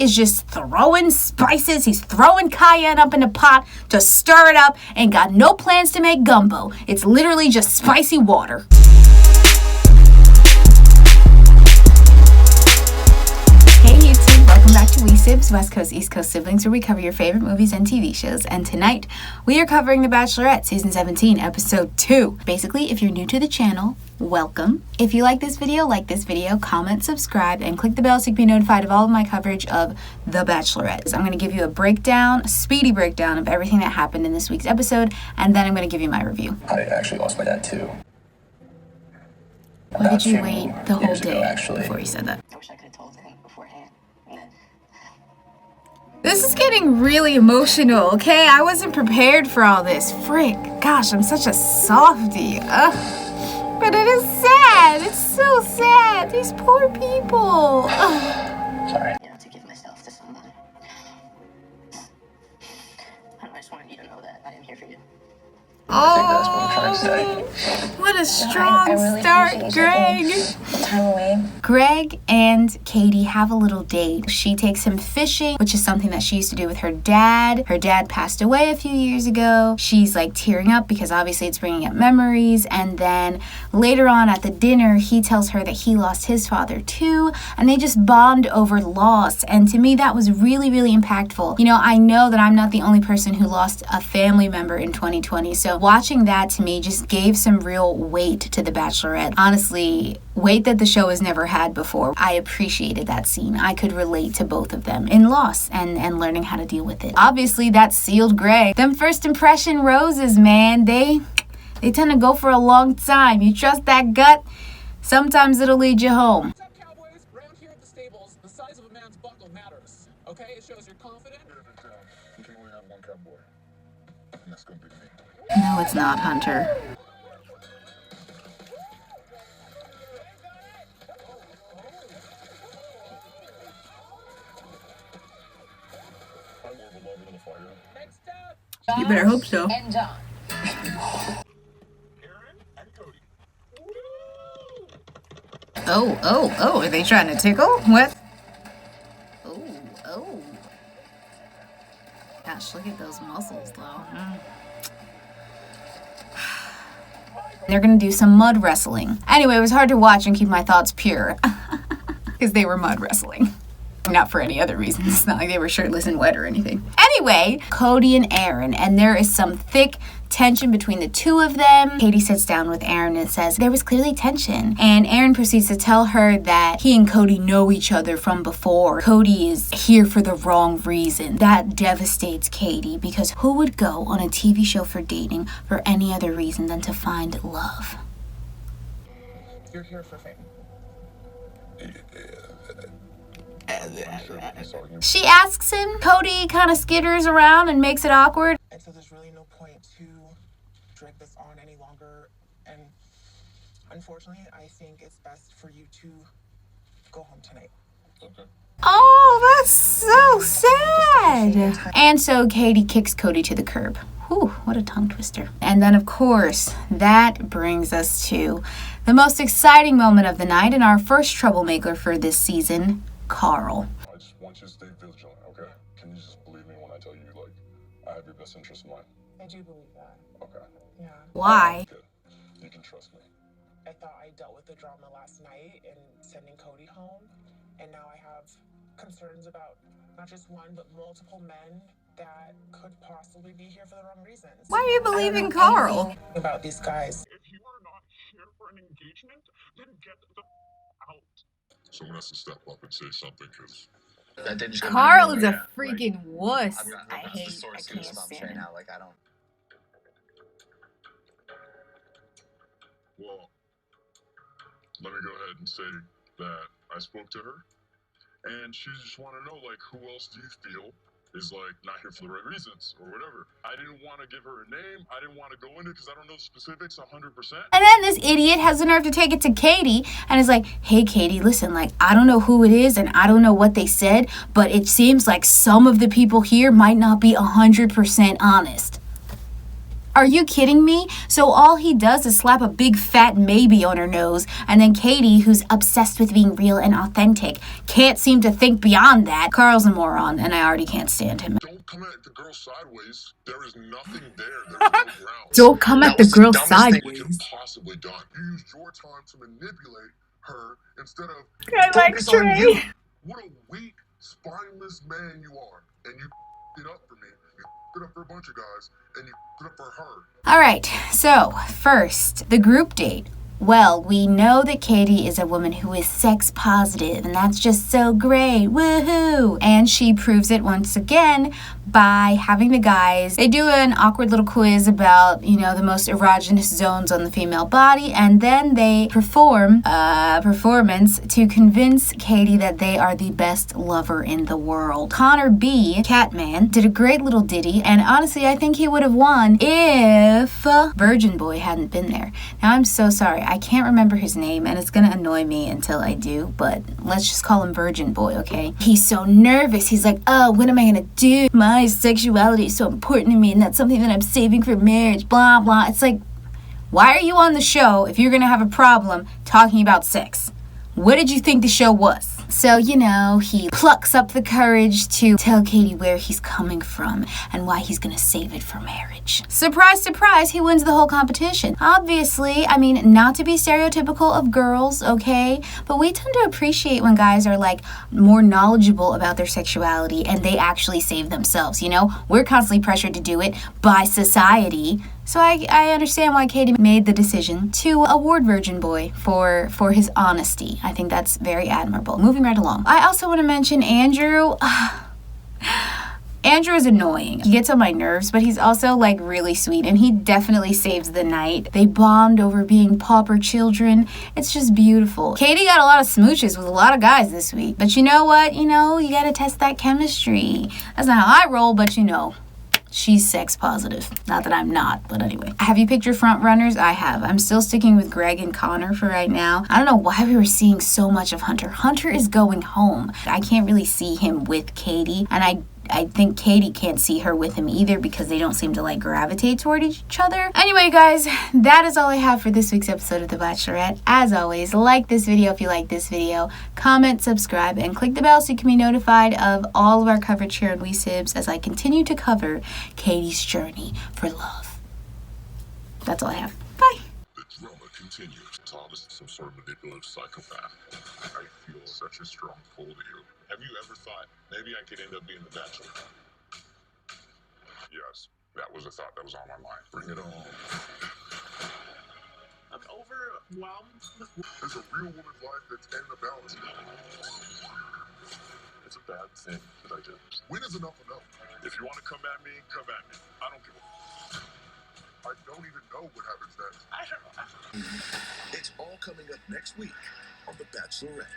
is just throwing spices. He's throwing cayenne up in the pot to stir it up and got no plans to make gumbo. It's literally just spicy water. Hey YouTube, welcome back to SIBZ, West Coast, East Coast siblings, where we cover your favorite movies and TV shows. And tonight, we are covering The Bachelorette, Season 17, Episode 2. Basically, if you're new to the channel, welcome. If you like this video, comment, subscribe, and click the bell so you can be notified of all of my coverage of The Bachelorette. I'm going to give you a speedy breakdown of everything that happened in this week's episode, and then I'm going to give you my review. I actually lost my dad too. Why did you wait the whole day before you said that? I wish I could have told him beforehand. This is getting really emotional, okay? I wasn't prepared for all this. Frick. Gosh, I'm such a softie. But it is sad. It's so sad. These poor people. Sorry. You know, to give myself to someone. I just wanted you to know that I am here for you. I think that's what I'm trying to say. What a strong really start, Greg. Time away. Greg and Katie have a little date. She takes him fishing, which is something that she used to do with her dad. Her dad passed away a few years ago. She's like tearing up because obviously it's bringing up memories. And then later on at the dinner, he tells her that he lost his father too. And they just bond over loss. And to me, that was really, really impactful. You know, I know that I'm not the only person who lost a family member in 2020. So watching that to me just gave some real weight to The Bachelorette. Honestly, weight that the show has never had before. I appreciated that scene. I could relate to both of them in loss and learning how to deal with it. Obviously, that sealed Greg. Them first impression roses, man, they tend to go for a long time. You trust that gut, sometimes it'll lead you home. What's up, cowboys? Round here at the stables, the size of a man's buckle matters. Okay? It shows you're confident. You can only have one cowboy. And that's gonna be me. No, it's not, Hunter. Next up. You better hope so. And John. Oh, are they trying to tickle? What? Oh. Gosh, look at those muscles, though. They're gonna do some mud wrestling. Anyway, it was hard to watch and keep my thoughts pure. Because they were mud wrestling. Not for any other reason. It's not like they were shirtless and wet or anything. Anyway, Cody and Aaron, and there is some thick tension between the two of them. Katie sits down with Aaron and says there was clearly tension. And Aaron proceeds to tell her that he and Cody know each other from before. Cody is here for the wrong reason. That devastates Katie because who would go on a TV show for dating for any other reason than to find love? You're here for fame. She asks him. Cody kind of skitters around and makes it awkward. And so there's really no point to drag this on any longer. And unfortunately, I think it's best for you to go home tonight. Okay. Oh, that's so sad. And so Katie kicks Cody to the curb. Whew, what a tongue twister. And then, of course, that brings us to the most exciting moment of the night and our first troublemaker for this season, Karl. I just want you to stay vigilant, okay? Can you just believe me when I tell you, like, I have your best interest in mind? I do believe that. Okay. Yeah. Why? Good. You can trust me. I thought I dealt with the drama last night in sending Cody home. And now I have concerns about not just one, but multiple men that could possibly be here for the wrong reasons. Why are you I don't believing know Karl? anything about these guys. If you are not here for an engagement, then get the out. Someone has to step up and say something, because That did just come Karl out of is nowhere. a freaking wuss. I I can't stand stand right him. now. Like, I don't. well, let me go ahead and say that I spoke to her, and she just want to know, like, who else do you feel is, like, not here for the right reasons or whatever. I didn't want to give her a name. I didn't want to go into it because I don't know the specifics 100%. And then this idiot has the nerve to take it to Katie and is like, hey, Katie, listen, like, I don't know who it is and I don't know what they said, but it seems like some of the people here might not be 100% honest. Are you kidding me? So all he does is slap a big fat maybe on her nose, and then Katie, who's obsessed with being real and authentic, can't seem to think beyond that. Carl's a moron, and I already can't stand him. Don't come at the girl sideways. There is nothing there. There's no ground. Don't come at the girl sideways. You could have possibly done. You used your time to manipulate her instead of focus on you. What a weak, spineless man you are. And you it up for me. You it up for a bunch of guys, and you it up for her. All right, so first, the group date. Well, we know that Katie is a woman who is sex positive, and that's just so great. Woohoo! And she proves it once again by having the guys, they do an awkward little quiz about, the most erogenous zones on the female body, and then they perform a performance to convince Katie that they are the best lover in the world. Connor B, Catman, did a great little ditty, and honestly, I think he would have won if Virgin Boy hadn't been there. Now, I'm so sorry. I can't remember his name, and it's gonna annoy me until I do, but let's just call him Virgin Boy, okay? He's so nervous. He's like, oh, what am I gonna do? My sexuality is so important to me, and that's something that I'm saving for marriage, blah, blah. It's like, why are you on the show if you're gonna have a problem talking about sex? What did you think the show was? So, he plucks up the courage to tell Katie where he's coming from and why he's gonna save it for marriage. Surprise, surprise, he wins the whole competition. Obviously, not to be stereotypical of girls, okay? But we tend to appreciate when guys are, more knowledgeable about their sexuality and they actually save themselves, We're constantly pressured to do it by society. So I understand why Katie made the decision to award Virgin Boy for his honesty. I think that's very admirable. Moving right along. I also want to mention Andrew. Andrew is annoying. He gets on my nerves, but he's also really sweet, and he definitely saves the night. They bond over being pauper children. It's just beautiful. Katie got a lot of smooches with a lot of guys this week. But you know what? You gotta test that chemistry. That's not how I roll, but she's sex positive. Not that I'm not, but anyway. Have you picked your front runners? I have. I'm still sticking with Greg and Connor for right now. I don't know why we were seeing so much of Hunter. Hunter is going home. I can't really see him with Katie, and I think Katie can't see her with him either because they don't seem to gravitate toward each other. Anyway, guys, that is all I have for this week's episode of The Bachelorette. As always, like this video if you like this video, comment, subscribe, and click the bell so you can be notified of all of our coverage here on SIBZ as I continue to cover Katie's journey for love. That's all I have. Bye. The drama continues. Thomas is some sort of manipulative psychopath. I feel such a strong pull to you. Have you ever thought maybe I could end up being the Bachelor? Yes, that was a thought that was on my mind. Bring it on. I'm overwhelmed. There's a real woman's life that's in the balance. It's a bad thing that I did. When is enough enough? If you want to come at me, come at me. I don't give a... I don't even know what happens next. I don't know. It's all coming up next week on The Bachelorette.